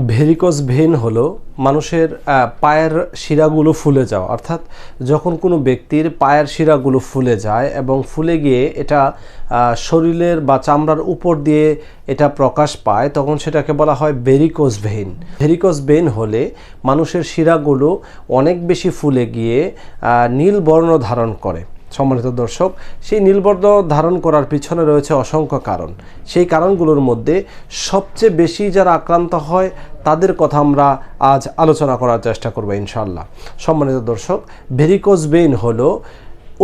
Varicose vein হলো মানুষের পায়ের শিরাগুলো ফুলে যাওয়া, অর্থাৎ যখন কোনো ব্যক্তির পায়ের শিরাগুলো ফুলে যায় এবং ফুলে গিয়ে এটা শরীরের বা চামড়ার উপর দিয়ে এটা প্রকাশ পায়, তখন সেটাকে বলা হয় ভেরিকোজ ভেইন। ভেরিকোজ ভেইন হলে মানুষের শিরাগুলো অনেক বেশি ফুলে গিয়ে নীল বর্ণ ধারণ করে। সম্মানিত দর্শক, সেই নীলবর্ণ ধারণ করার পিছনে রয়েছে অসংখ্য কারণ। সেই কারণগুলোর মধ্যে সবচেয়ে বেশি যারা আক্রান্ত হয় তাদের কথা আমরা আজ আলোচনা করার চেষ্টা করব ইনশাআল্লাহ। সম্মানিত দর্শক, ভেরিকোজ ভেইন হলো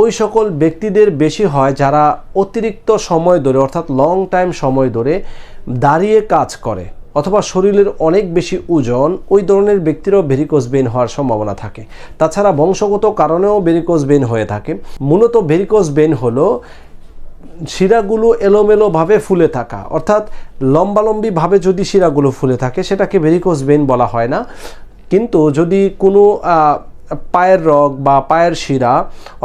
ওই সকল ব্যক্তিদের বেশি হয় যারা অতিরিক্ত সময় ধরে, অর্থাৎ লং টাইম সময় ধরে দাঁড়িয়ে কাজ করে অথবা শরীরের অনেক বেশি ওজন, ওই ধরনের ব্যক্তিরও ভেরিকোজ ভেইন হওয়ার সম্ভাবনা থাকে। তাছাড়া বংশগত কারণেও ভেরিকোজ ভেইন হয়ে থাকে। মূলত ভেরিকোজ ভেইন হলো শিরাগুলো এলোমেলোভাবে ফুলে থাকা, অর্থাৎ লম্বালম্বিভাবে যদি শিরাগুলো ফুলে থাকে সেটাকে ভেরিকোজ ভেইন বলা হয় না। কিন্তু যদি কোনো পায়ের রগ বা পায়ের শিরা,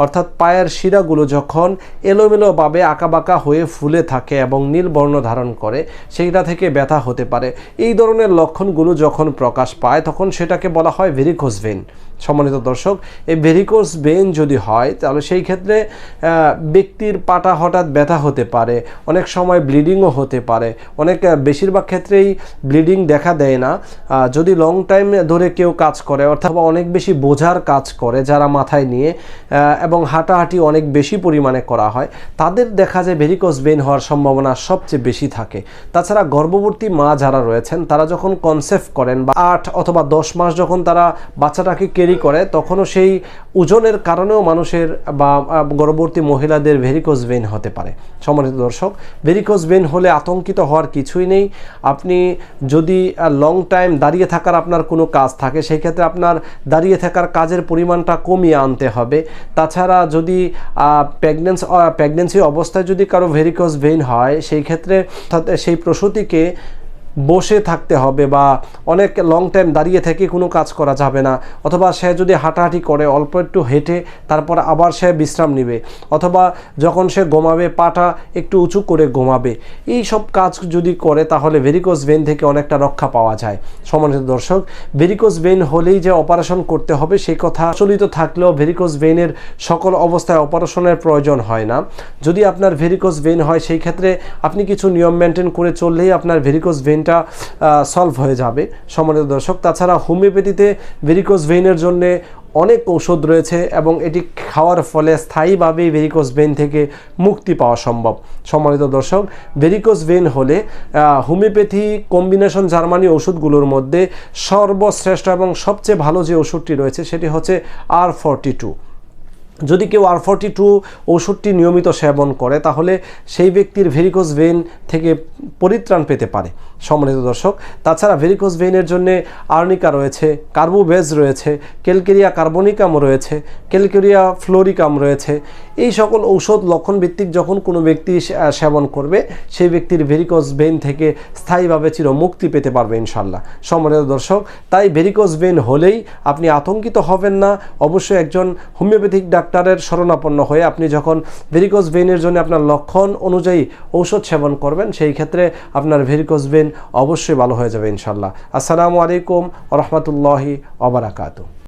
অর্থাৎ পায়ের শিরাগুলো যখন এলোমেলোভাবে আঁকাবাঁকা হয়ে ফুলে থাকে এবং নীল বর্ণ ধারণ করে, সেইটা থেকে ব্যথা হতে পারে। এই ধরনের লক্ষণগুলো যখন প্রকাশ পায় তখন সেটাকে বলা হয় ভেরিকোজ ভেইন। সম্মানিত দর্শক, এই ভেরিকোজ ভেইন যদি হয় তাহলে সেই ক্ষেত্রে ব্যক্তির পাটা হঠাৎ ব্যথা হতে পারে, অনেক সময় ব্লিডিংও হতে পারে। বেশিরভাগ ক্ষেত্রেই ব্লিডিং দেখা দেয় না যদি লং টাইম ধরে কেউ কাজ করে, অর্থাৎ অনেক বেশি বোঝার কাজ করে যারা মাথায় নিয়ে এবং হাঁটাহাঁটি অনেক বেশি পরিমাণে করা হয়, তাদের দেখা যায় ভেরিকোজ ভেইন হওয়ার সম্ভাবনা সবচেয়ে বেশি থাকে। তাছাড়া গর্ভবতী মা যারা রয়েছেন তারা যখন কনসেপ্ট করেন বা 8 অথবা 10 মাস যখন তারা বাচ্চাটাকে ক্যারি করে, তখনও সেই ওজনের কারণেও মানুষের বা গর্ভবতী মহিলাদের ভেরিকোজ ভেইন হতে পারে। সম্মানিত দর্শক, ভেরিকোজ ভেইন হলে আতঙ্কিত হওয়ার কিছুই নেই। আপনি যদি লং টাইম দাঁড়িয়ে থাকার আপনার কোনো কাজ থাকে, সেই ক্ষেত্রে আপনার দাঁড়িয়ে থাকার কাজের পরিমাণটা কমিয়ে আনতে হবে। তাছাড়া যদি প্রেগনেন্সি অবস্থায় যদি কারো ভেরিকোজ ভেইন হয়, সেই ক্ষেত্রে সেই প্রসূতিকে বসে থাকতে হবে বা অনেক লং টাইম দাঁড়িয়ে থেকে কোনো কাজ করা যাবে না। অথবা সে যদি হাঁটাহাঁটি করে, অল্প একটু হেঁটে তারপর আবার সে বিশ্রাম নেবে, অথবা যখন সে ঘুমাবে পাটা একটু উঁচু করে ঘুমাবে। এই সব কাজ যদি করে তাহলে ভেরিকোজ ভেইন থেকে অনেকটা রক্ষা পাওয়া যায়। সম্মানিত দর্শক, ভেরিকোজ ভেইন হলেই যে অপারেশন করতে হবে সেই কথা চলিত থাকলেও ভেরিকোজ ভেইনের সকল অবস্থায় অপারেশনের প্রয়োজন হয় না। যদি আপনার ভেরিকোজ ভেইন হয় সেই ক্ষেত্রে আপনি কিছু নিয়ম মেনটেন করে চললেই আপনার ভেরিকোজ ভেইনটা সলভ হয়ে যাবে। সম্মানিত দর্শক, তাছাড়া হোমিওপ্যাথিতে ভেরিকোজ ভেইনের জন্য অনেক ঔষধ রয়েছে এবং এটি খাওয়ার ফলে স্থায়ীভাবে ভেরিকোজ ভেইন থেকে মুক্তি পাওয়া সম্ভব। সম্মানিত দর্শক, ভেরিকোজ ভেইন হলে হোমিওপ্যাথি কম্বিনেশন জার্মানি ওষুধগুলোর মধ্যে সর্বশ্রেষ্ঠ এবং সবচেয়ে ভালো যে ওষুধটি রয়েছে সেটি হচ্ছে R42। যদি কেউ R42 ওষুধটি নিয়মিত সেবন করে তাহলে সেই ব্যক্তির ভেরিকোজ ভেইন থেকে পরিত্রাণ পেতে পারে। সম্মানিত দর্শক, তাছাড়া ভেরিকোজ ভেইনের জন্য আর্নিকা রয়েছে, কার্বোভেজ রয়েছে, ক্যালকেরিয়া কার্বনিকাম রয়েছে, ক্যালকেরিয়া ফ্লোরিকাম রয়েছে। এই সকল ঔষধ লক্ষণভিত্তিক যখন কোনো ব্যক্তি সেবন করবে সেই ব্যক্তির ভেরিকোজ ভেইন থেকে স্থায়ীভাবে চিরমুক্তি পেতে পারবে ইনশাল্লাহ। সম্মানিত দর্শক, তাই ভেরিকোজ ভেইন হলেই আপনি আতঙ্কিত হবেন না। অবশ্যই একজন হোমিওপ্যাথিক ডাক্তারের শরণাপন্ন হয়ে আপনি যখন ভেরিকোজ ভেইনের জন্য আপনার লক্ষণ অনুযায়ী ঔষধ সেবন করবেন সেই ক্ষেত্রে আপনার ভেরিকোজ ভেইন অবশ্যই ভালো হয়ে যাবে ইনশাল্লাহ। আসসালামু আলাইকুম ওয়া রাহমাতুল্লাহি ওয়া বারাকাতুহু।